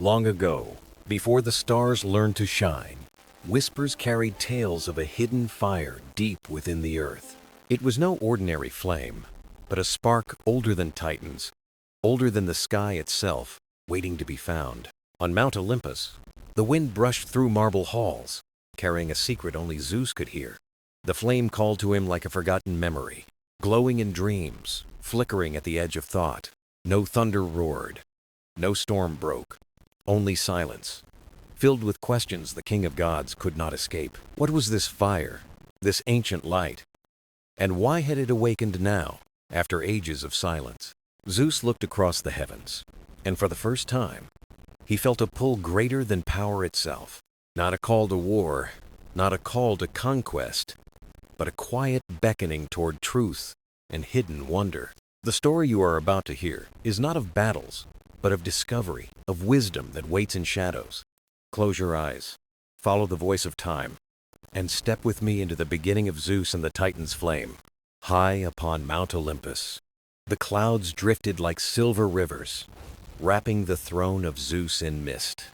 Long ago, before the stars learned to shine, whispers carried tales of a hidden fire deep within the earth. It was no ordinary flame, but a spark older than Titans, older than the sky itself, waiting to be found. On Mount Olympus, the wind brushed through marble halls, carrying a secret only Zeus could hear. The flame called to him like a forgotten memory, glowing in dreams, flickering at the edge of thought. No thunder roared, no storm broke, only silence, filled with questions the king of gods could not escape. What was this fire, this ancient light? And why had it awakened now, after ages of silence? Zeus looked across the heavens, and for the first time, he felt a pull greater than power itself. Not a call to war, not a call to conquest, but a quiet beckoning toward truth and hidden wonder. The story you are about to hear is not of battles, but of discovery, of wisdom that waits in shadows. Close your eyes, follow the voice of time, and step with me into the beginning of Zeus and the Titan's flame. High upon Mount Olympus, the clouds drifted like silver rivers, wrapping the throne of Zeus in mist.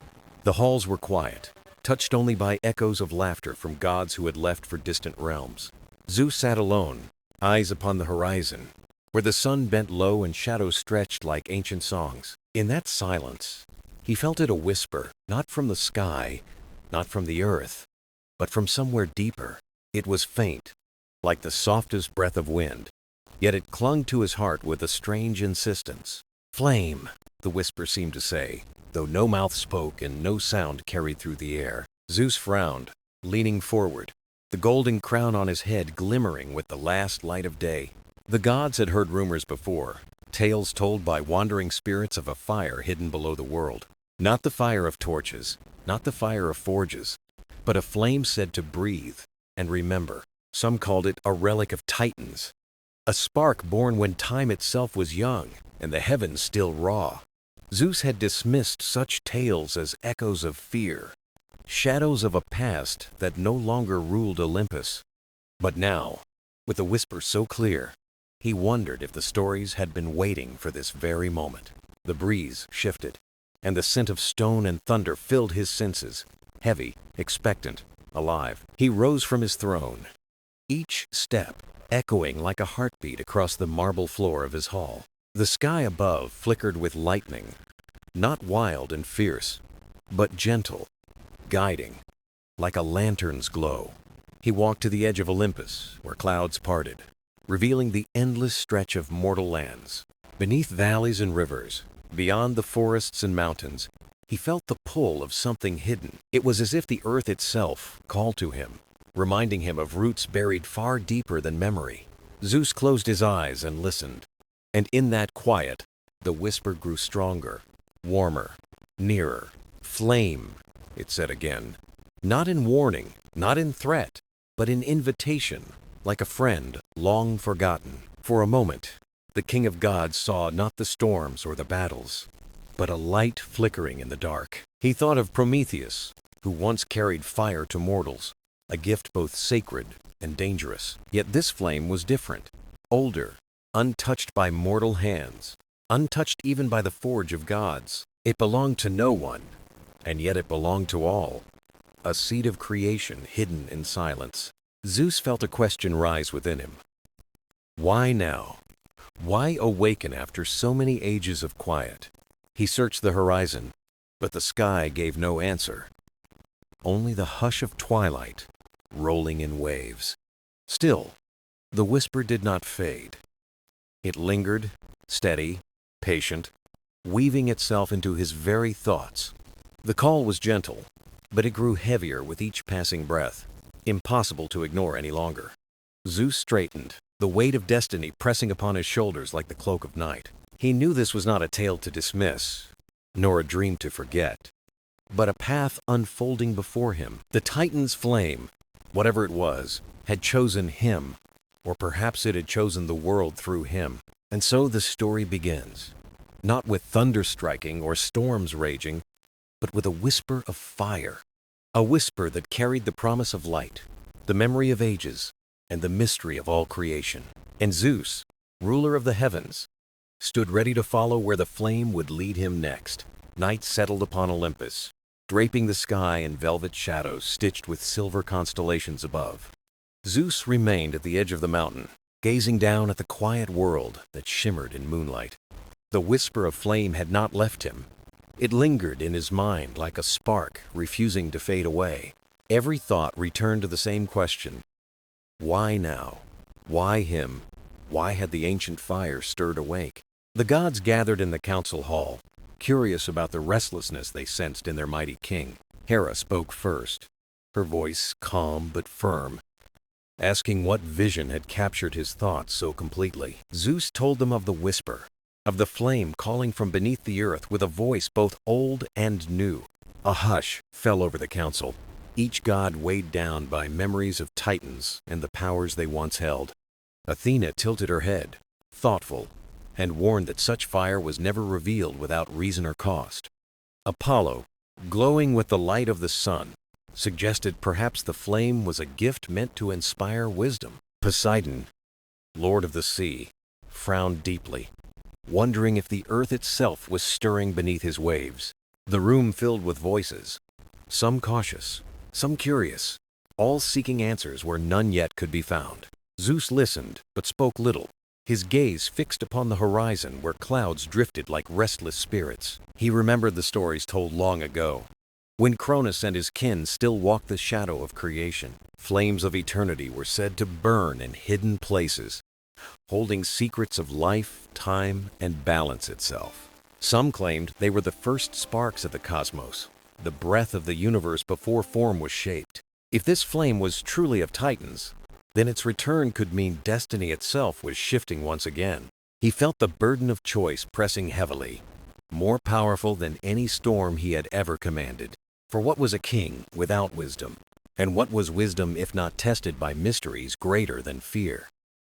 The halls were quiet, touched only by echoes of laughter from gods who had left for distant realms. Zeus sat alone, eyes upon the horizon, where the sun bent low and shadows stretched like ancient songs. In that silence, he felt it a whisper, not from the sky, not from the earth, but from somewhere deeper. It was faint, like the softest breath of wind, yet it clung to his heart with a strange insistence. "Flame," the whisper seemed to say, though no mouth spoke and no sound carried through the air. Zeus frowned, leaning forward, the golden crown on his head glimmering with the last light of day. The gods had heard rumors before, tales told by wandering spirits of a fire hidden below the world. Not the fire of torches, not the fire of forges, but a flame said to breathe and remember. Some called it a relic of Titans, a spark born when time itself was young and the heavens still raw. Zeus had dismissed such tales as echoes of fear, shadows of a past that no longer ruled Olympus. But now, with a whisper so clear, he wondered if the stories had been waiting for this very moment. The breeze shifted, and the scent of stone and thunder filled his senses, heavy, expectant, alive. He rose from his throne, each step echoing like a heartbeat across the marble floor of his hall. The sky above flickered with lightning, not wild and fierce, but gentle, guiding, like a lantern's glow. He walked to the edge of Olympus, where clouds parted, revealing the endless stretch of mortal lands. Beneath valleys and rivers, beyond the forests and mountains, he felt the pull of something hidden. It was as if the earth itself called to him, reminding him of roots buried far deeper than memory. Zeus closed his eyes and listened, and in that quiet, the whisper grew stronger, warmer, nearer. "Flame," it said again, not in warning, not in threat, but in invitation, like a friend long forgotten. For a moment, the king of gods saw not the storms or the battles, but a light flickering in the dark. He thought of Prometheus, who once carried fire to mortals, a gift both sacred and dangerous. Yet this flame was different, older, untouched by mortal hands, untouched even by the forge of gods. It belonged to no one, and yet it belonged to all, a seed of creation hidden in silence. Zeus felt a question rise within him. Why now? Why awaken after so many ages of quiet? He searched the horizon, but the sky gave no answer. Only the hush of twilight, rolling in waves. Still, the whisper did not fade. It lingered, steady, patient, weaving itself into his very thoughts. The call was gentle, but it grew heavier with each passing breath, impossible to ignore any longer. Zeus straightened, the weight of destiny pressing upon his shoulders like the cloak of night. He knew this was not a tale to dismiss, nor a dream to forget, but a path unfolding before him. The Titan's flame, whatever it was, had chosen him, or perhaps it had chosen the world through him. And so the story begins, not with thunder striking or storms raging, but with a whisper of fire, a whisper that carried the promise of light, the memory of ages, and the mystery of all creation. And Zeus, ruler of the heavens, stood ready to follow where the flame would lead him next. Night settled upon Olympus, draping the sky in velvet shadows stitched with silver constellations above. Zeus remained at the edge of the mountain, gazing down at the quiet world that shimmered in moonlight. The whisper of flame had not left him. It lingered in his mind like a spark refusing to fade away. Every thought returned to the same question. Why now? Why him? Why had the ancient fire stirred awake? The gods gathered in the council hall, curious about the restlessness they sensed in their mighty king. Hera spoke first, her voice calm but firm, asking what vision had captured his thoughts so completely. Zeus told them of the whisper, of the flame calling from beneath the earth with a voice both old and new. A hush fell over the council, each god weighed down by memories of titans and the powers they once held. Athena tilted her head, thoughtful, and warned that such fire was never revealed without reason or cost. Apollo, glowing with the light of the sun, suggested perhaps the flame was a gift meant to inspire wisdom. Poseidon, lord of the sea, frowned deeply, wondering if the earth itself was stirring beneath his waves. The room filled with voices, some cautious, some curious, all seeking answers where none yet could be found. Zeus listened, but spoke little, his gaze fixed upon the horizon where clouds drifted like restless spirits. He remembered the stories told long ago, when Cronus and his kin still walked the shadow of creation. Flames of eternity were said to burn in hidden places, holding secrets of life, time, and balance itself. Some claimed they were the first sparks of the cosmos, the breath of the universe before form was shaped. If this flame was truly of Titans, then its return could mean destiny itself was shifting once again. He felt the burden of choice pressing heavily, more powerful than any storm he had ever commanded. For what was a king without wisdom? And what was wisdom if not tested by mysteries greater than fear?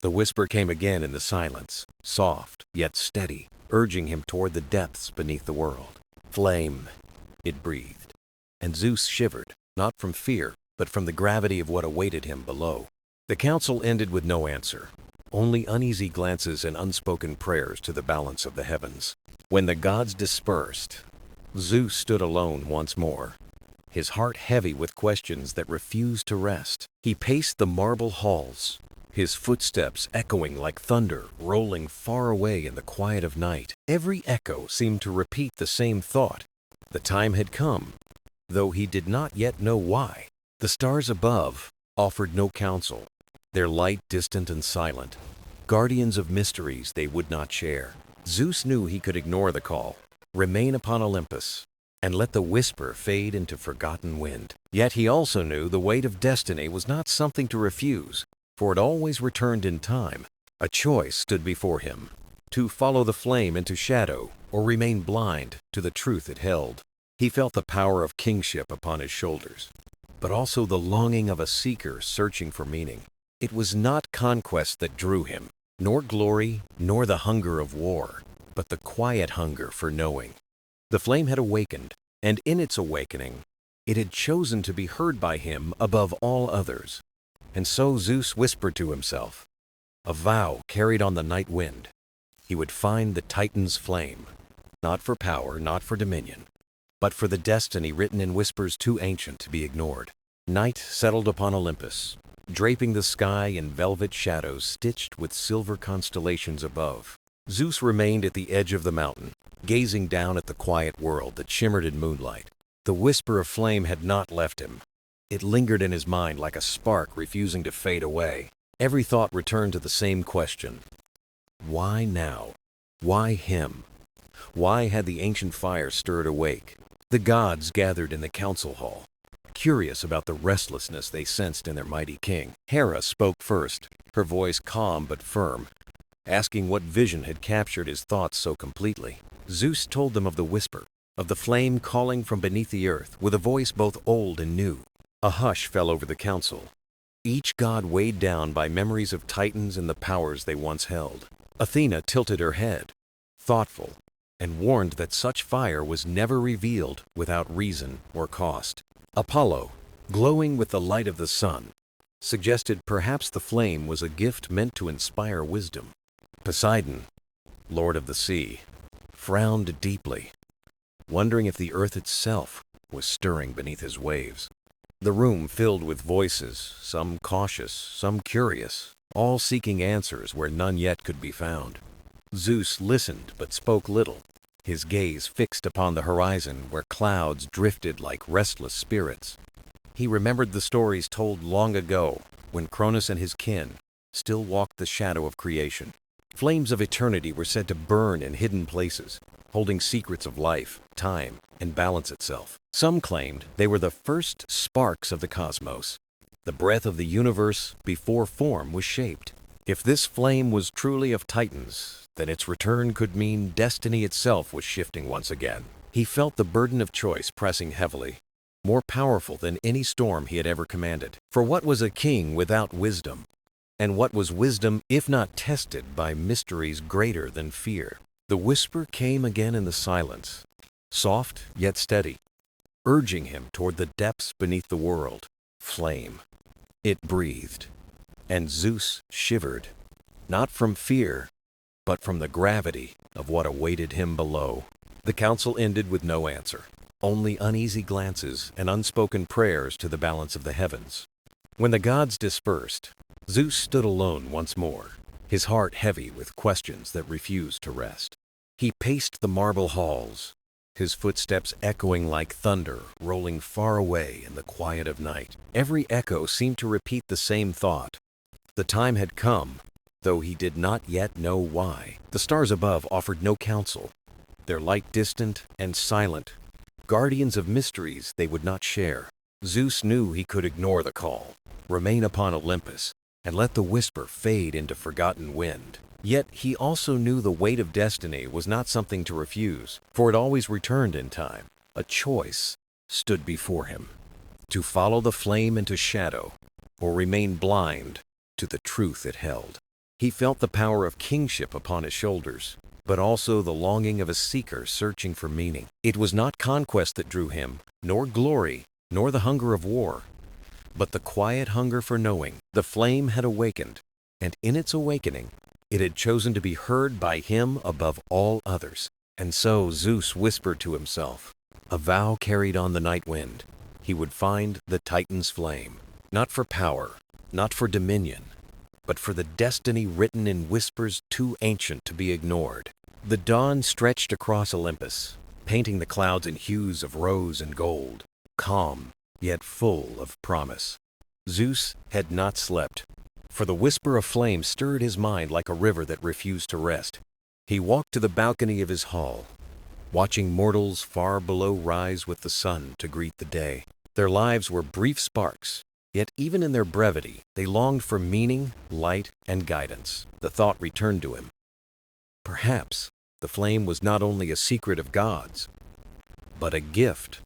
The whisper came again in the silence, soft yet steady, urging him toward the depths beneath the world. Flame, it breathed. And Zeus shivered, not from fear, but from the gravity of what awaited him below. The council ended with no answer, only uneasy glances and unspoken prayers to the balance of the heavens. When the gods dispersed, Zeus stood alone once more, his heart heavy with questions that refused to rest. He paced the marble halls, his footsteps echoing like thunder rolling far away in the quiet of night. Every echo seemed to repeat the same thought. The time had come, though he did not yet know why. The stars above offered no counsel, their light distant and silent, guardians of mysteries they would not share. Zeus knew he could ignore the call, remain upon Olympus, and let the whisper fade into forgotten wind. Yet he also knew the weight of destiny was not something to refuse, for it always returned in time. A choice stood before him, to follow the flame into shadow or remain blind to the truth it held. He felt the power of kingship upon his shoulders, but also the longing of a seeker searching for meaning. It was not conquest that drew him, nor glory, nor the hunger of war, but the quiet hunger for knowing. The flame had awakened, and in its awakening, it had chosen to be heard by him above all others. And so Zeus whispered to himself, a vow carried on the night wind. He would find the Titan's flame, not for power, not for dominion, but for the destiny written in whispers too ancient to be ignored. Night settled upon Olympus, draping the sky in velvet shadows stitched with silver constellations above. Zeus remained at the edge of the mountain, gazing down at the quiet world that shimmered in moonlight. The whisper of flame had not left him. It lingered in his mind like a spark refusing to fade away. Every thought returned to the same question. Why now? Why him? Why had the ancient fire stirred awake? The gods gathered in the council hall, curious about the restlessness they sensed in their mighty king. Hera spoke first, her voice calm but firm, asking what vision had captured his thoughts so completely. Zeus told them of the whisper, of the flame calling from beneath the earth with a voice both old and new. A hush fell over the council, each god weighed down by memories of titans and the powers they once held. Athena tilted her head, thoughtful, and warned that such fire was never revealed without reason or cost. Apollo, glowing with the light of the sun, suggested perhaps the flame was a gift meant to inspire wisdom. Poseidon, lord of the sea, frowned deeply, wondering if the earth itself was stirring beneath his waves. The room filled with voices, some cautious, some curious, all seeking answers where none yet could be found. Zeus listened but spoke little, his gaze fixed upon the horizon where clouds drifted like restless spirits. He remembered the stories told long ago when Cronus and his kin still walked the shadow of creation. Flames of eternity were said to burn in hidden places, holding secrets of life, time, and balance itself. Some claimed they were the first sparks of the cosmos, the breath of the universe before form was shaped. If this flame was truly of Titans, then its return could mean destiny itself was shifting once again. He felt the burden of choice pressing heavily, more powerful than any storm he had ever commanded. For what was a king without wisdom? And what was wisdom if not tested by mysteries greater than fear? The whisper came again in the silence, soft yet steady, urging him toward the depths beneath the world. Flame. It breathed, and Zeus shivered, not from fear, but from the gravity of what awaited him below. The council ended with no answer, only uneasy glances and unspoken prayers to the balance of the heavens. When the gods dispersed, Zeus stood alone once more, his heart heavy with questions that refused to rest. He paced the marble halls, his footsteps echoing like thunder, rolling far away in the quiet of night. Every echo seemed to repeat the same thought. The time had come, though he did not yet know why. The stars above offered no counsel, their light distant and silent, guardians of mysteries they would not share. Zeus knew he could ignore the call, remain upon Olympus, and let the whisper fade into forgotten wind. Yet he also knew the weight of destiny was not something to refuse, for it always returned in time. A choice stood before him, to follow the flame into shadow, or remain blind to the truth it held. He felt the power of kingship upon his shoulders, but also the longing of a seeker searching for meaning. It was not conquest that drew him, nor glory, nor the hunger of war, but the quiet hunger for knowing. The flame had awakened, and in its awakening, it had chosen to be heard by him above all others. And so Zeus whispered to himself, a vow carried on the night wind. He would find the Titan's flame, not for power, not for dominion, but for the destiny written in whispers too ancient to be ignored. The dawn stretched across Olympus, painting the clouds in hues of rose and gold, calm, yet full of promise. Zeus had not slept, for the whisper of flame stirred his mind like a river that refused to rest. He walked to the balcony of his hall, watching mortals far below rise with the sun to greet the day. Their lives were brief sparks, yet even in their brevity, they longed for meaning, light, and guidance. The thought returned to him. Perhaps the flame was not only a secret of gods, but a gift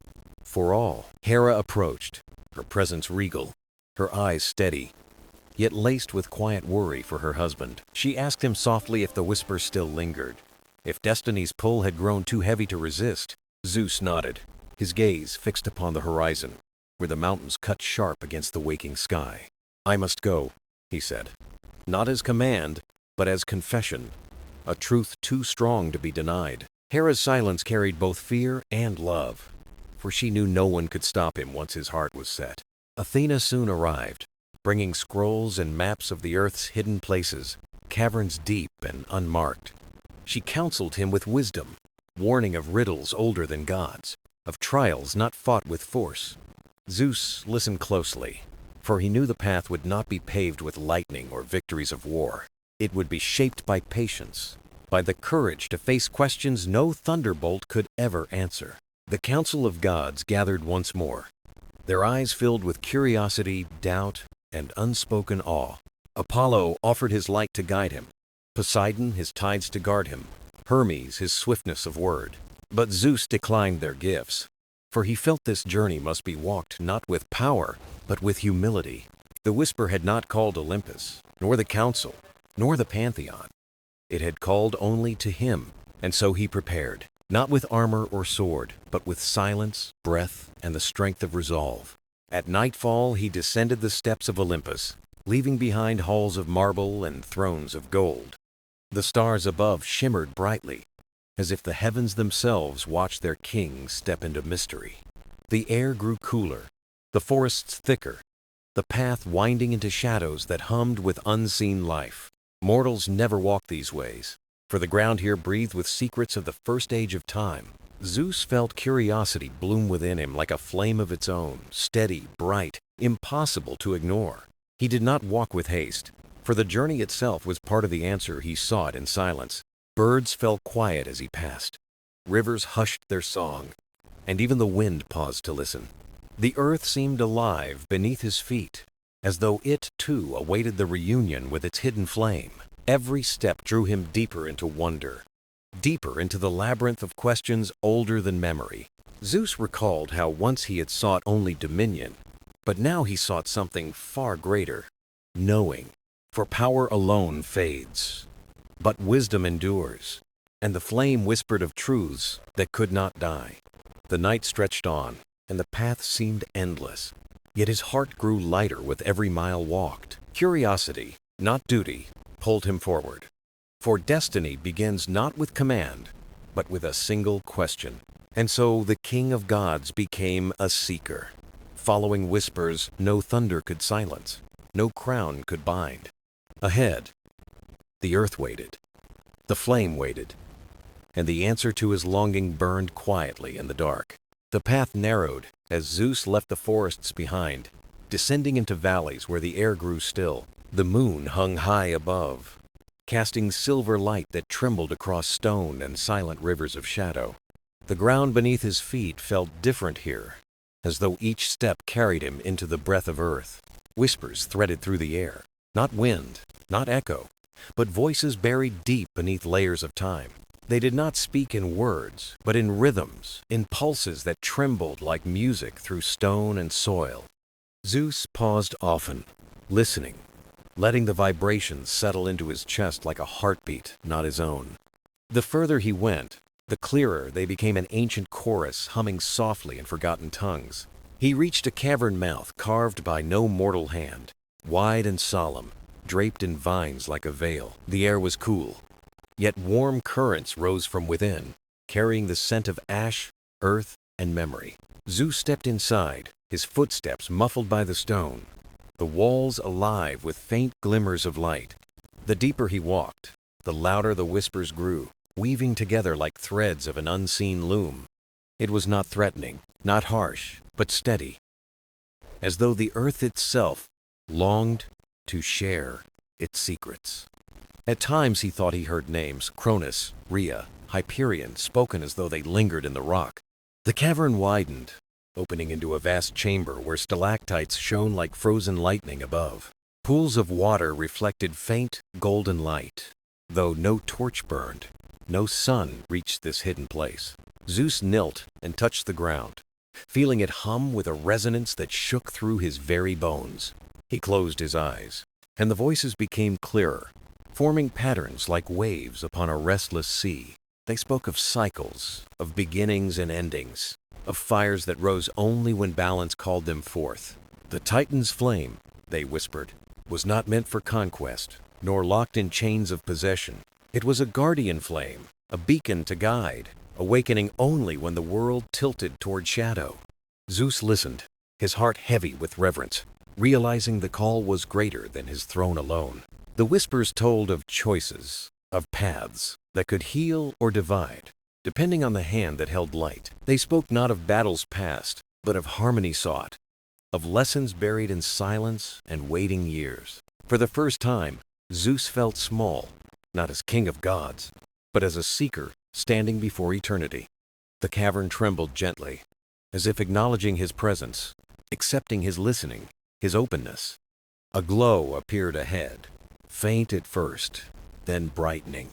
for all. Hera approached, her presence regal, her eyes steady, yet laced with quiet worry for her husband. She asked him softly if the whisper still lingered, if destiny's pull had grown too heavy to resist. Zeus nodded, his gaze fixed upon the horizon, where the mountains cut sharp against the waking sky. I must go, he said, not as command, but as confession, a truth too strong to be denied. Hera's silence carried both fear and love, for she knew no one could stop him once his heart was set. Athena soon arrived, bringing scrolls and maps of the earth's hidden places, caverns deep and unmarked. She counseled him with wisdom, warning of riddles older than gods, of trials not fought with force. Zeus listened closely, for he knew the path would not be paved with lightning or victories of war. It would be shaped by patience, by the courage to face questions no thunderbolt could ever answer. The council of gods gathered once more, their eyes filled with curiosity, doubt, and unspoken awe. Apollo offered his light to guide him, Poseidon his tides to guard him, Hermes his swiftness of word. But Zeus declined their gifts, for he felt this journey must be walked not with power, but with humility. The whisper had not called Olympus, nor the council, nor the pantheon. It had called only to him, and so he prepared, not with armor or sword, but with silence, breath, and the strength of resolve. At nightfall he descended the steps of Olympus, leaving behind halls of marble and thrones of gold. The stars above shimmered brightly, as if the heavens themselves watched their king step into mystery. The air grew cooler, the forests thicker, the path winding into shadows that hummed with unseen life. Mortals never walked these ways, for the ground here breathed with secrets of the first age of time. Zeus felt curiosity bloom within him like a flame of its own, steady, bright, impossible to ignore. He did not walk with haste, for the journey itself was part of the answer he sought in silence. Birds fell quiet as he passed. Rivers hushed their song, and even the wind paused to listen. The earth seemed alive beneath his feet, as though it, too, awaited the reunion with its hidden flame. Every step drew him deeper into wonder, deeper into the labyrinth of questions older than memory. Zeus recalled how once he had sought only dominion, but now he sought something far greater, knowing. For power alone fades, but wisdom endures, and the flame whispered of truths that could not die. The night stretched on, and the path seemed endless, yet his heart grew lighter with every mile walked. Curiosity, not duty, pulled him forward. For destiny begins not with command, but with a single question. And so the king of gods became a seeker, following whispers no thunder could silence, no crown could bind. Ahead, the earth waited, the flame waited, and the answer to his longing burned quietly in the dark. The path narrowed as Zeus left the forests behind, descending into valleys where the air grew still. The moon hung high above, casting silver light that trembled across stone and silent rivers of shadow. The ground beneath his feet felt different here, as though each step carried him into the breath of earth. Whispers threaded through the air, not wind, not echo, but voices buried deep beneath layers of time. They did not speak in words, but in rhythms, in pulses that trembled like music through stone and soil. Zeus paused often, listening, letting the vibrations settle into his chest like a heartbeat not his own. The further he went, the clearer they became, an ancient chorus humming softly in forgotten tongues. He reached a cavern mouth carved by no mortal hand, wide and solemn, draped in vines like a veil. The air was cool, yet warm currents rose from within, carrying the scent of ash, earth, and memory. Zeus stepped inside, his footsteps muffled by the stone, the walls alive with faint glimmers of light. The deeper he walked, the louder the whispers grew, weaving together like threads of an unseen loom. It was not threatening, not harsh, but steady, as though the earth itself longed to share its secrets. At times he thought he heard names, Cronus, Rhea, Hyperion, spoken as though they lingered in the rock. The cavern widened, opening into a vast chamber where stalactites shone like frozen lightning above. Pools of water reflected faint, golden light, though no torch burned. No sun reached this hidden place. Zeus knelt and touched the ground, feeling it hum with a resonance that shook through his very bones. He closed his eyes, and the voices became clearer, forming patterns like waves upon a restless sea. They spoke of cycles, of beginnings and endings, of fires that rose only when balance called them forth. The Titan's flame, they whispered, was not meant for conquest, nor locked in chains of possession. It was a guardian flame, a beacon to guide, awakening only when the world tilted toward shadow. Zeus listened, his heart heavy with reverence, realizing the call was greater than his throne alone. The whispers told of choices, of paths that could heal or divide, depending on the hand that held light. They spoke not of battles past, but of harmony sought, of lessons buried in silence and waiting years. For the first time, Zeus felt small, not as king of gods, but as a seeker standing before eternity. The cavern trembled gently, as if acknowledging his presence, accepting his listening, his openness. A glow appeared ahead, faint at first, then brightening,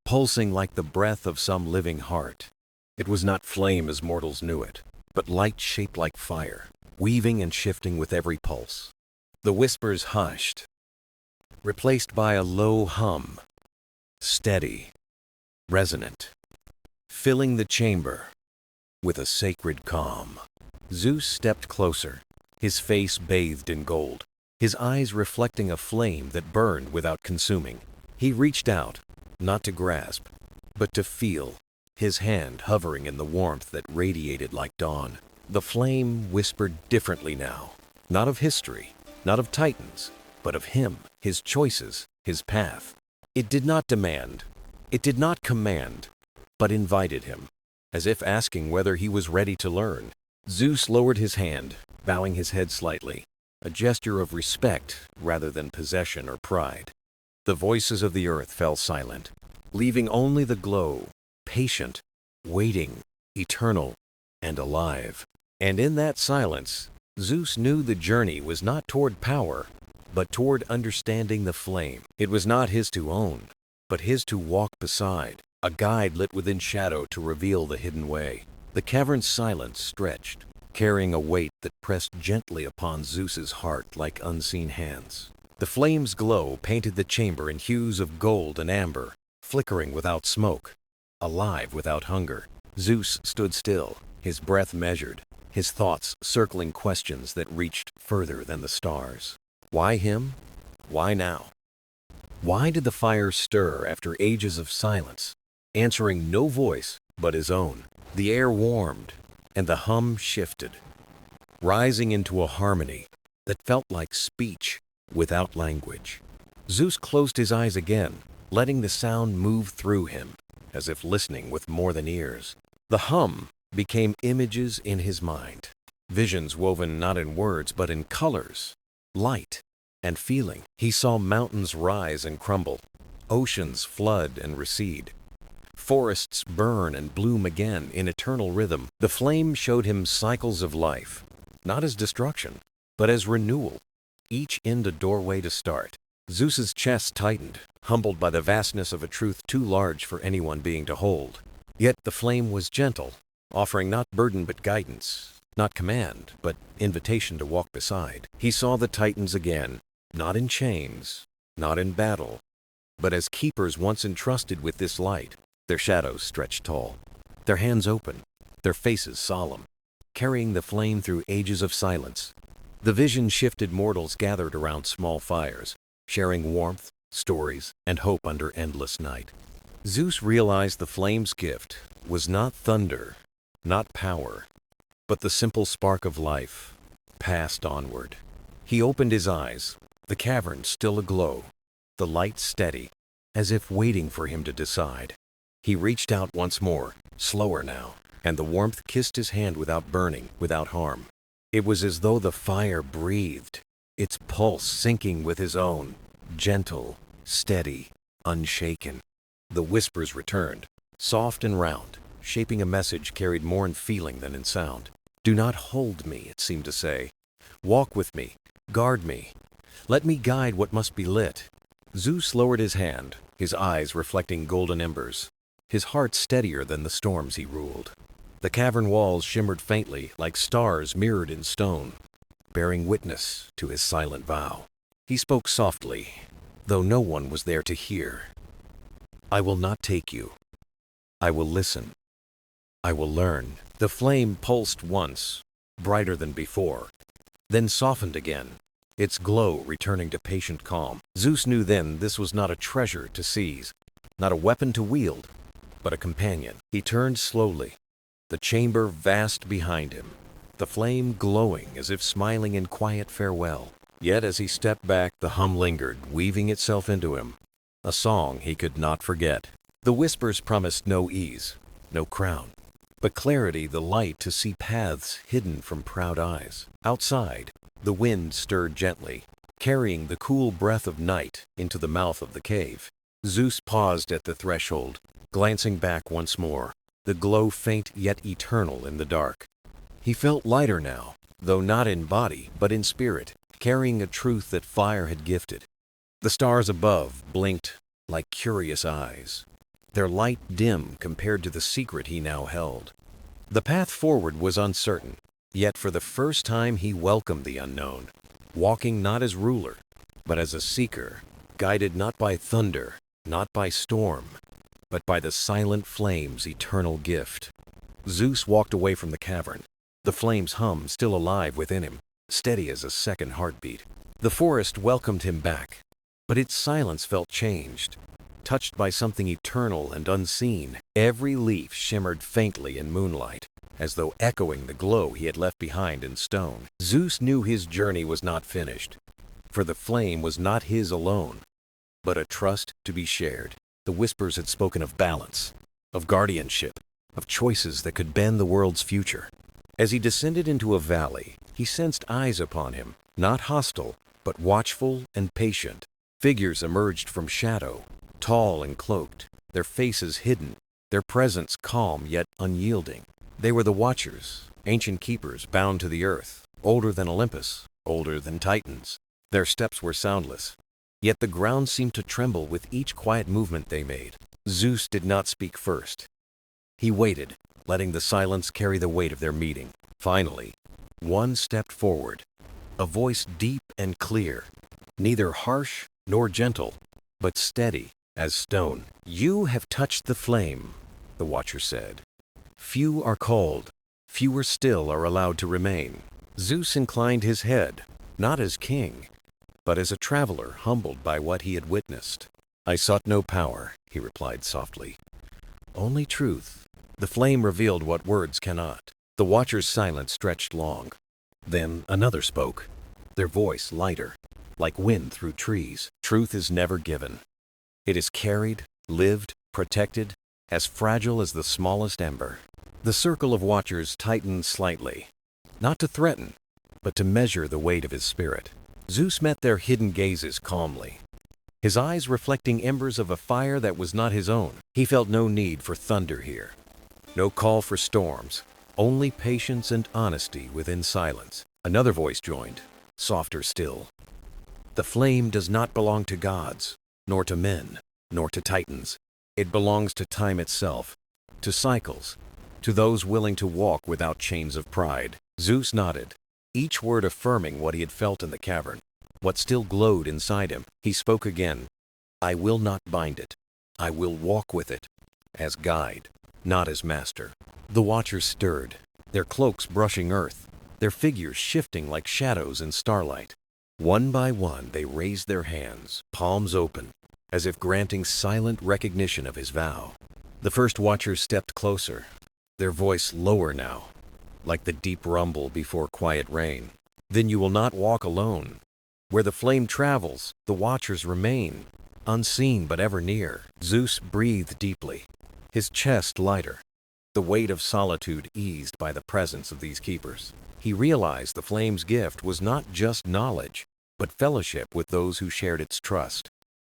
pulsing like the breath of some living heart. It was not flame as mortals knew it, but light shaped like fire, weaving and shifting with every pulse. The whispers hushed, replaced by a low hum, steady, resonant, filling the chamber with a sacred calm. Zeus stepped closer, his face bathed in gold, his eyes reflecting a flame that burned without consuming. He reached out, not to grasp, but to feel, his hand hovering in the warmth that radiated like dawn. The flame whispered differently now, not of history, not of titans, but of him, his choices, his path. It did not demand, it did not command, but invited him, as if asking whether he was ready to learn. Zeus lowered his hand, bowing his head slightly, a gesture of respect rather than possession or pride. The voices of the earth fell silent, leaving only the glow, patient, waiting, eternal, and alive. And in that silence, Zeus knew the journey was not toward power, but toward understanding the flame. It was not his to own, but his to walk beside, a guide lit within shadow to reveal the hidden way. The cavern's silence stretched, carrying a weight that pressed gently upon Zeus's heart like unseen hands. The flame's glow painted the chamber in hues of gold and amber, flickering without smoke, alive without hunger. Zeus stood still, his breath measured, his thoughts circling questions that reached further than the stars. Why him? Why now? Why did the fire stir after ages of silence, answering no voice but his own? The air warmed, and the hum shifted, rising into a harmony that felt like speech without language. Zeus closed his eyes again, letting the sound move through him, as if listening with more than ears. The hum became images in his mind, visions woven not in words but in colors, light, and feeling. He saw mountains rise and crumble, oceans flood and recede, forests burn and bloom again in eternal rhythm. The flame showed him cycles of life, not as destruction, but as renewal, each end a doorway to start. Zeus's chest tightened, humbled by the vastness of a truth too large for any one being to hold. Yet the flame was gentle, offering not burden but guidance, not command, but invitation to walk beside. He saw the titans again, not in chains, not in battle, but as keepers once entrusted with this light. Their shadows stretched tall, their hands open, their faces solemn, carrying the flame through ages of silence. The vision shifted. Mortals gathered around small fires, sharing warmth, stories, and hope under endless night. Zeus realized the flame's gift was not thunder, not power, but the simple spark of life, passed onward. He opened his eyes, the cavern still aglow, the light steady, as if waiting for him to decide. He reached out once more, slower now, and the warmth kissed his hand without burning, without harm. It was as though the fire breathed, its pulse syncing with his own, gentle, steady, unshaken. The whispers returned, soft and round, shaping a message carried more in feeling than in sound. Do not hold me, it seemed to say. Walk with me, guard me. Let me guide what must be lit. Zeus lowered his hand, his eyes reflecting golden embers, his heart steadier than the storms he ruled. The cavern walls shimmered faintly like stars mirrored in stone, bearing witness to his silent vow. He spoke softly, though no one was there to hear. I will not take you. I will listen. I will learn. The flame pulsed once, brighter than before, then softened again, its glow returning to patient calm. Zeus knew then this was not a treasure to seize, not a weapon to wield, but a companion. He turned slowly, the chamber vast behind him, the flame glowing as if smiling in quiet farewell. Yet as he stepped back, the hum lingered, weaving itself into him, a song he could not forget. The whispers promised no ease, no crown, but clarity, the light to see paths hidden from proud eyes. Outside, the wind stirred gently, carrying the cool breath of night into the mouth of the cave. Zeus paused at the threshold, glancing back once more, the glow faint yet eternal in the dark. He felt lighter now, though not in body, but in spirit, carrying a truth that fire had gifted. The stars above blinked like curious eyes, their light dim compared to the secret he now held. The path forward was uncertain, yet for the first time he welcomed the unknown, walking not as ruler, but as a seeker, guided not by thunder, not by storm, but by the silent flame's eternal gift. Zeus walked away from the cavern, the flame's hum still alive within him, steady as a second heartbeat. The forest welcomed him back, but its silence felt changed. touched by something eternal and unseen. Every leaf shimmered faintly in moonlight, as though echoing the glow he had left behind in stone. Zeus knew his journey was not finished, for the flame was not his alone, but a trust to be shared. The whispers had spoken of balance, of guardianship, of choices that could bend the world's future. As he descended into a valley, he sensed eyes upon him, not hostile, but watchful and patient. Figures emerged from shadow, tall and cloaked, their faces hidden, their presence calm yet unyielding. They were the Watchers, ancient keepers bound to the earth, older than Olympus, older than Titans. Their steps were soundless, yet the ground seemed to tremble with each quiet movement they made. Zeus did not speak first. He waited, letting the silence carry the weight of their meeting. Finally, one stepped forward, a voice deep and clear, neither harsh nor gentle, but steady as stone. "You have touched the flame," the Watcher said. "Few are called, fewer still are allowed to remain." Zeus inclined his head, not as king, but as a traveler humbled by what he had witnessed. "I sought no power," he replied softly. "Only truth." The flame revealed what words cannot. The Watcher's silence stretched long. Then another spoke, their voice lighter, like wind through trees. "Truth is never given. It is carried, lived, protected, as fragile as the smallest ember." The circle of Watchers tightened slightly, not to threaten, but to measure the weight of his spirit. Zeus met their hidden gazes calmly, his eyes reflecting embers of a fire that was not his own. He felt no need for thunder here, no call for storms, only patience and honesty within silence. Another voice joined, softer still. "The flame does not belong to gods, nor to men, nor to titans. It belongs to time itself, to cycles, to those willing to walk without chains of pride." Zeus nodded, each word affirming what he had felt in the cavern, what still glowed inside him. He spoke again. "I will not bind it. I will walk with it, as guide, not as master." The Watchers stirred, their cloaks brushing earth, their figures shifting like shadows in starlight. One by one they raised their hands, palms open, as if granting silent recognition of his vow. The first Watchers stepped closer, their voice lower now, like the deep rumble before quiet rain. "Then you will not walk alone. Where the flame travels, the Watchers remain, unseen but ever near." Zeus breathed deeply, his chest lighter, the weight of solitude eased by the presence of these keepers. He realized the flame's gift was not just knowledge, but fellowship with those who shared its trust.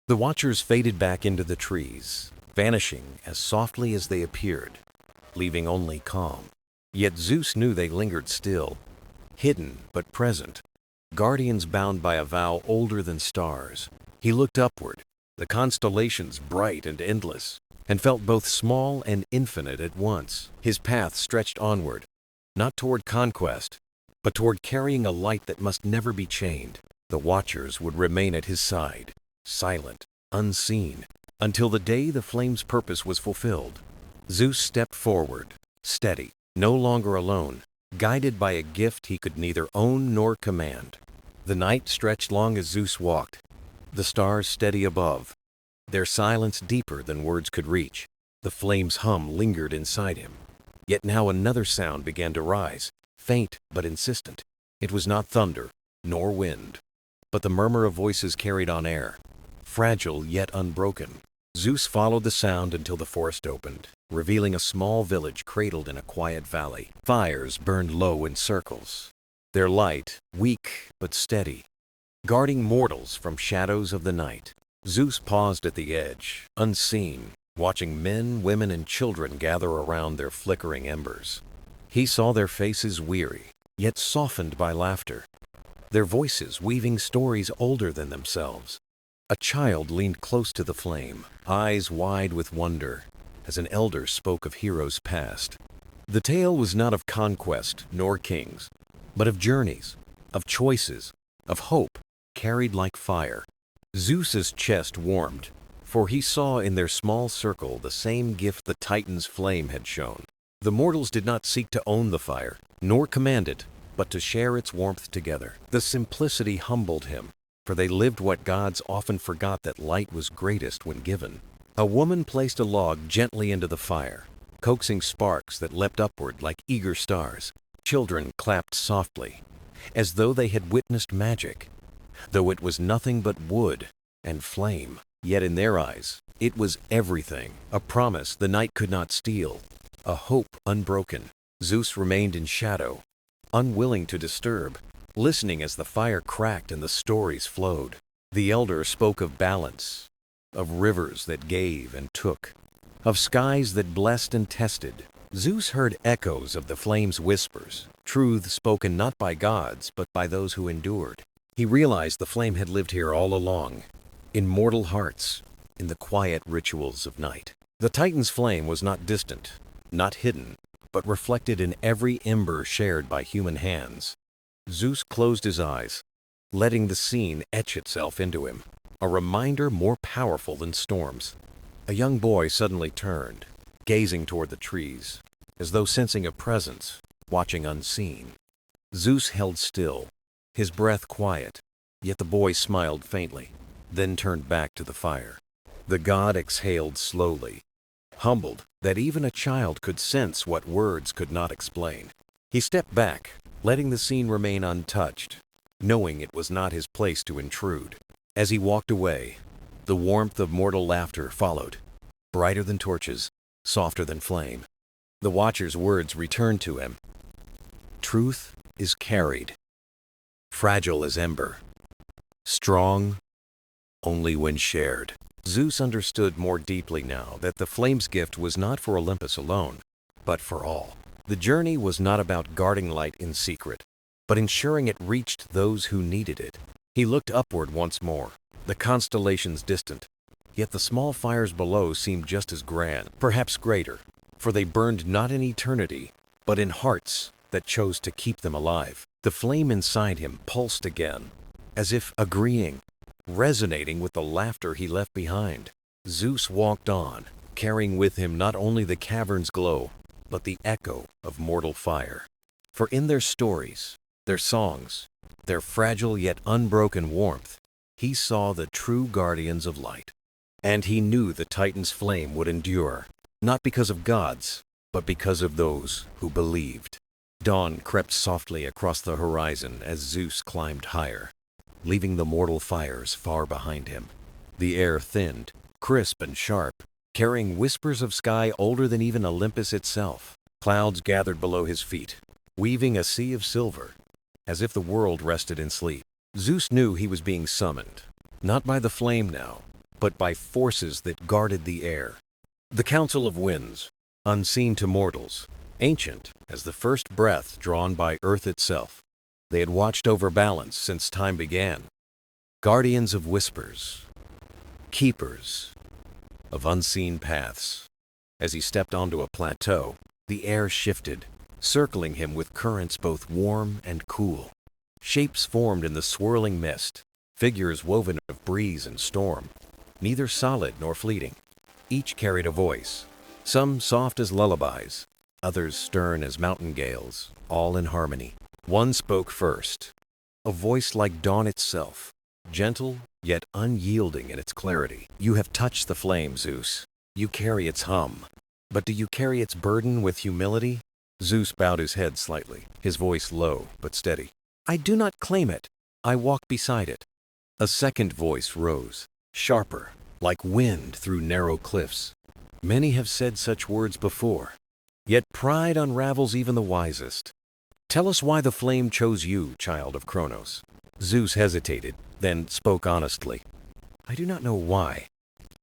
The Watchers faded back into the trees, vanishing as softly as they appeared, leaving only calm. Yet Zeus knew they lingered still, hidden but present, guardians bound by a vow older than stars. He looked upward, the constellations bright and endless, and felt both small and infinite at once. His path stretched onward, not toward conquest, but toward carrying a light that must never be chained. The Watchers would remain at his side, silent, unseen, until the day the flame's purpose was fulfilled. Zeus stepped forward, steady, no longer alone, guided by a gift he could neither own nor command. The night stretched long as Zeus walked, the stars steady above, their silence deeper than words could reach. The flame's hum lingered inside him. Yet now another sound began to rise, faint but insistent. It was not thunder, nor wind, but the murmur of voices carried on air, fragile yet unbroken. Zeus followed the sound until the forest opened, revealing a small village cradled in a quiet valley. Fires burned low in circles, their light weak but steady, guarding mortals from shadows of the night. Zeus paused at the edge, unseen, watching men, women, and children gather around their flickering embers. He saw their faces weary, yet softened by laughter, their voices weaving stories older than themselves. A child leaned close to the flame, eyes wide with wonder, as an elder spoke of heroes past. The tale was not of conquest nor kings, but of journeys, of choices, of hope, carried like fire. Zeus's chest warmed, for he saw in their small circle the same gift the Titan's flame had shown. The mortals did not seek to own the fire, nor command it, but to share its warmth together. The simplicity humbled him, for they lived what gods often forgot, that light was greatest when given. A woman placed a log gently into the fire, coaxing sparks that leapt upward like eager stars. Children clapped softly, as though they had witnessed magic, though it was nothing but wood and flame. Yet in their eyes, it was everything, a promise the night could not steal, a hope unbroken. Zeus remained in shadow, unwilling to disturb, listening as the fire cracked and the stories flowed. The elder spoke of balance, of rivers that gave and took, of skies that blessed and tested. Zeus heard echoes of the flame's whispers, truth spoken not by gods but by those who endured. He realized the flame had lived here all along, in mortal hearts, in the quiet rituals of night. The Titan's flame was not distant, not hidden, but reflected in every ember shared by human hands. Zeus closed his eyes, letting the scene etch itself into him, a reminder more powerful than storms. A young boy suddenly turned, gazing toward the trees, as though sensing a presence, watching unseen. Zeus held still, his breath quiet, yet the boy smiled faintly, then turned back to the fire. The god exhaled slowly, humbled that even a child could sense what words could not explain. He stepped back, letting the scene remain untouched, knowing it was not his place to intrude. As he walked away, the warmth of mortal laughter followed, brighter than torches, softer than flame. The watcher's words returned to him. Truth is carried, fragile as ember, strong only when shared. Zeus understood more deeply now that the flame's gift was not for Olympus alone, but for all. The journey was not about guarding light in secret, but ensuring it reached those who needed it. He looked upward once more, the constellations distant, yet the small fires below seemed just as grand, perhaps greater, for they burned not in eternity, but in hearts that chose to keep them alive. The flame inside him pulsed again, as if agreeing, resonating with the laughter he left behind. Zeus walked on, carrying with him not only the cavern's glow, but the echo of mortal fire. For in their stories, their songs, their fragile yet unbroken warmth, he saw the true guardians of light. And he knew the Titan's flame would endure, not because of gods, but because of those who believed. Dawn crept softly across the horizon as Zeus climbed higher, leaving the mortal fires far behind him. The air thinned, crisp and sharp, carrying whispers of sky older than even Olympus itself. Clouds gathered below his feet, weaving a sea of silver, as if the world rested in sleep. Zeus knew he was being summoned, not by the flame now, but by forces that guarded the air. The Council of Winds, unseen to mortals, ancient as the first breath drawn by earth itself. They had watched over balance since time began. Guardians of whispers, keepers of unseen paths. As he stepped onto a plateau, the air shifted, circling him with currents both warm and cool. Shapes formed in the swirling mist, figures woven of breeze and storm, neither solid nor fleeting. Each carried a voice, some soft as lullabies, others stern as mountain gales, all in harmony. One spoke first, a voice like dawn itself, gentle yet unyielding in its clarity. You have touched the flame, Zeus. You carry its hum. But do you carry its burden with humility? Zeus bowed his head slightly, his voice low but steady. I do not claim it. I walk beside it. A second voice rose, sharper, like wind through narrow cliffs. Many have said such words before, yet pride unravels even the wisest. Tell us why the flame chose you, child of Kronos. Zeus hesitated, then spoke honestly. I do not know why.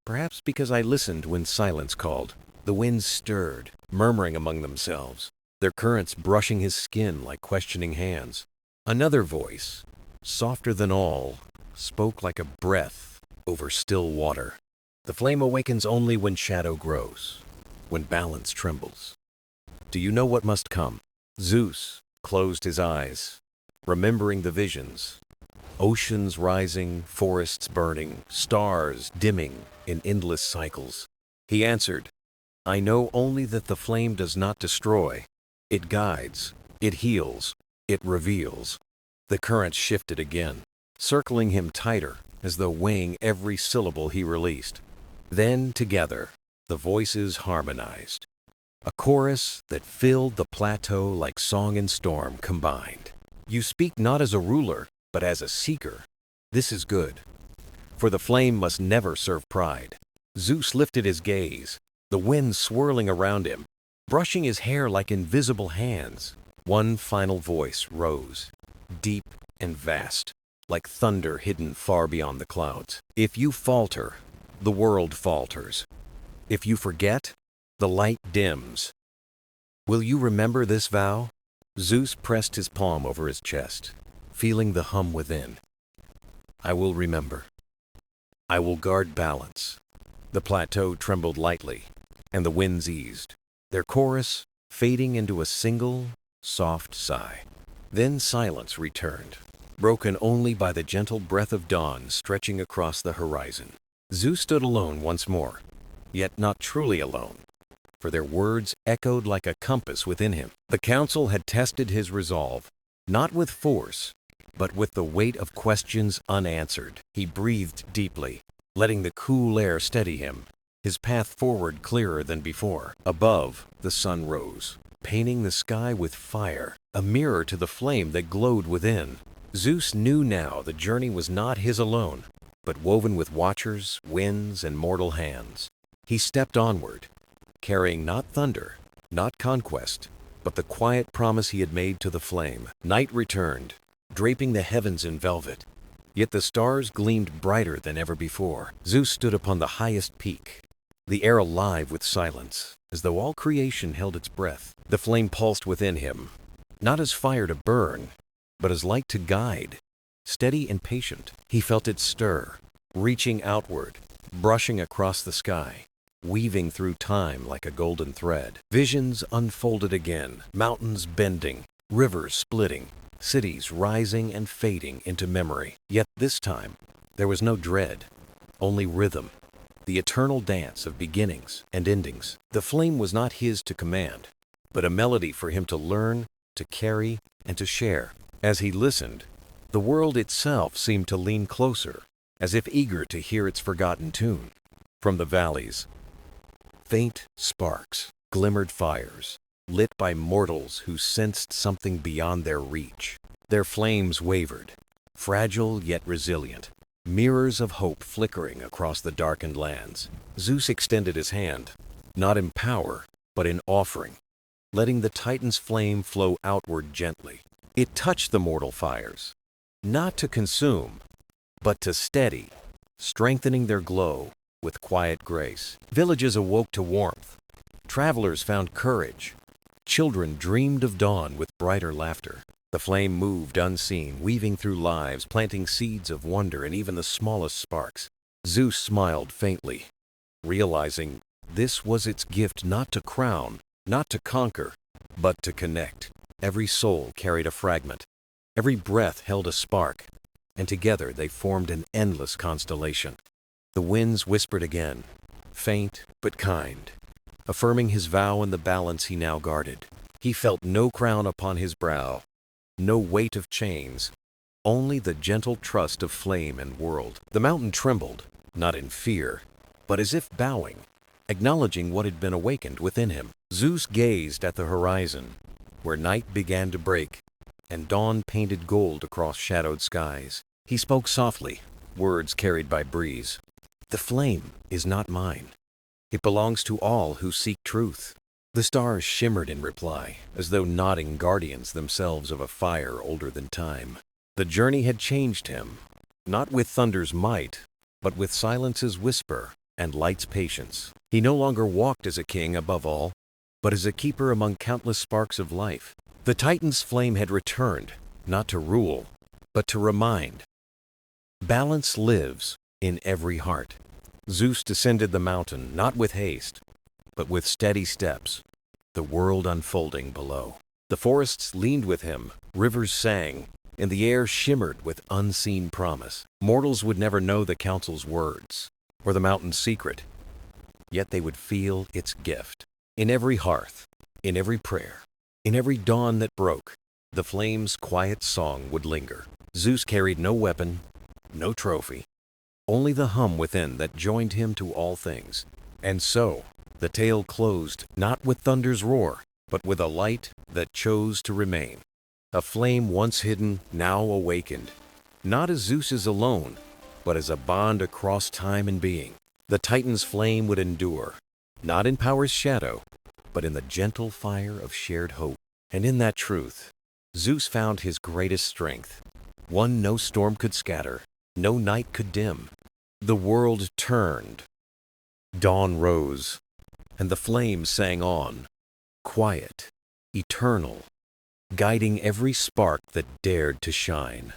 Perhaps because I listened when silence called. The winds stirred, murmuring among themselves, their currents brushing his skin like questioning hands. Another voice, softer than all, spoke like a breath over still water. The flame awakens only when shadow grows, when balance trembles. Do you know what must come? Zeus closed his eyes, remembering the visions. Oceans rising, forests burning, stars dimming in endless cycles. He answered, I know only that the flame does not destroy. It guides, it heals, it reveals. The current shifted again, circling him tighter, as though weighing every syllable he released. Then, together, the voices harmonized. A chorus that filled the plateau like song and storm combined. You speak not as a ruler, but as a seeker. This is good, for the flame must never serve pride. Zeus lifted his gaze, the wind swirling around him, brushing his hair like invisible hands. One final voice rose, deep and vast, like thunder hidden far beyond the clouds. If you falter, the world falters. If you forget, the light dims. Will you remember this vow? Zeus pressed his palm over his chest, feeling the hum within. I will remember. I will guard balance. The plateau trembled lightly, and the winds eased, their chorus fading into a single, soft sigh. Then silence returned, broken only by the gentle breath of dawn stretching across the horizon. Zeus stood alone once more, yet not truly alone, for their words echoed like a compass within him. The council had tested his resolve, not with force, but with the weight of questions unanswered. He breathed deeply, letting the cool air steady him, his path forward clearer than before. Above, the sun rose, painting the sky with fire, a mirror to the flame that glowed within. Zeus knew now the journey was not his alone, but woven with watchers, winds, and mortal hands. He stepped onward, carrying not thunder, not conquest, but the quiet promise he had made to the flame. Night returned, draping the heavens in velvet, yet the stars gleamed brighter than ever before. Zeus stood upon the highest peak, the air alive with silence, as though all creation held its breath. The flame pulsed within him, not as fire to burn, but as light to guide. Steady and patient, he felt it stir, reaching outward, brushing across the sky, weaving through time like a golden thread. Visions unfolded again, mountains bending, rivers splitting, cities rising and fading into memory. Yet this time, there was no dread, only rhythm, the eternal dance of beginnings and endings. The flame was not his to command, but a melody for him to learn, to carry, and to share. As he listened, the world itself seemed to lean closer, as if eager to hear its forgotten tune. From the valleys, faint sparks glimmered, fires lit by mortals who sensed something beyond their reach. Their flames wavered, fragile yet resilient, mirrors of hope flickering across the darkened lands. Zeus extended his hand, not in power, but in offering, letting the Titan's flame flow outward gently. It touched the mortal fires, not to consume, but to steady, strengthening their glow with quiet grace. Villages awoke to warmth, travelers found courage, children dreamed of dawn with brighter laughter. The flame moved unseen, weaving through lives, planting seeds of wonder in even the smallest sparks. Zeus smiled faintly, realizing this was its gift, not to crown, not to conquer, but to connect. Every soul carried a fragment, every breath held a spark, and together they formed an endless constellation. The winds whispered again, faint but kind, affirming his vow and the balance he now guarded. He felt no crown upon his brow, no weight of chains, only the gentle trust of flame and world. The mountain trembled, not in fear, but as if bowing, acknowledging what had been awakened within him. Zeus gazed at the horizon, where night began to break, and dawn painted gold across shadowed skies. He spoke softly, words carried by breeze. The flame is not mine. It belongs to all who seek truth. The stars shimmered in reply, as though nodding guardians themselves of a fire older than time. The journey had changed him, not with thunder's might, but with silence's whisper and light's patience. He no longer walked as a king above all, but as a keeper among countless sparks of life. The Titan's flame had returned, not to rule, but to remind. Balance lives in every heart. Zeus descended the mountain, not with haste, but with steady steps, the world unfolding below. The forests leaned with him, rivers sang, and the air shimmered with unseen promise. Mortals would never know the council's words, or the mountain's secret, yet they would feel its gift. In every hearth, in every prayer, in every dawn that broke, the flame's quiet song would linger. Zeus carried no weapon, no trophy, only the hum within that joined him to all things. And so, the tale closed not with thunder's roar, but with a light that chose to remain. A flame once hidden, now awakened, not as Zeus's alone, but as a bond across time and being. The Titan's flame would endure, not in power's shadow, but in the gentle fire of shared hope. And in that truth, Zeus found his greatest strength, one no storm could scatter, no night could dim. The world turned, dawn rose, and the flame sang on, quiet, eternal, guiding every spark that dared to shine.